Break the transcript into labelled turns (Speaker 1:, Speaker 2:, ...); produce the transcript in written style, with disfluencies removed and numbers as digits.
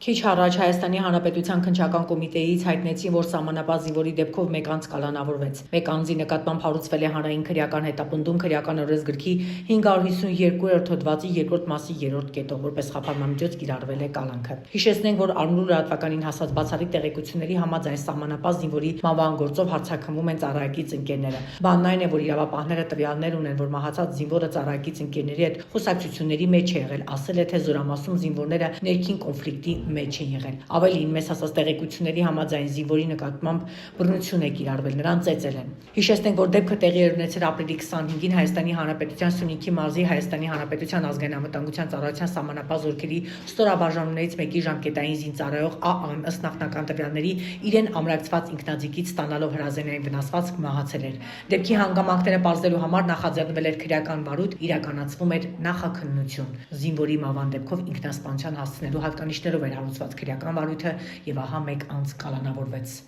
Speaker 1: Քիչ առաջ Հայաստանի Հանրապետության քննչական կոմիտեից հայտնեցին, որ սահմանապահ զինվորի դեպքով մեկ անձ կալանավորվեց։ Մեկ անձի նկատմամբ հարուցվել է հանրային քրեական հետապնդում քրեական օրենսգրքի 552-րդ հոդվածի 2-րդ մասի 3-րդ կետով, որպես խափանմամիջոց կիրառվել է կալանքը։ Հիշեցնենք, որ Արմունու լրատվականին հասած բացառիկ տեղեկությունների համաձայն սահմանապահ զինվորի մահվան գործով հարձակվում են ծառայակից ընկերները։ Բանն այն է, որ իրավապահները տվյալներ ունեն, որ մահացած զինվորը ծառայակից ընկերների հետ խոսակցությունների մեջ է եղել, ասել է, թե զորամասում զինվորները ներքին կոնֆլիկտի մեջ են եղել։ Ավելին, մեզ հասած տեղեկությունների համաձայն զինվորի նկատմամբ բռնություն է կիրառվել, նրան ծեծել են։ Հիշեցնենք, որ դեպքը տեղի էր ունեցել ապրիլի 25-ին Հայաստանի Հանրապետության Սյունիքի մարզի Հայաստանի Հանրապետության ազգային անվտանգության ծառայության սահմանապահ զորքերի ստորաբաժանումներից մեկի ժամկետային զինծառայող ԱԱ-ն ըստ նախնական տվյալների իրեն ամրացված ինքնաձիգից ստանալով հրազենային վնասվածք մահացել էր։ Դեպքի հանգամանքները պարզելու համար նախաձեռնվել էր քրեական բարույթ, իրականացվում էր նախաքննություն։ Զինվորի մահվան դեպքով ինքնասպանության հասցնելու հատկանիշներով էր հարուցված քրեական բարույթը, եւ ահա մեկ անձ կալանավորվեց։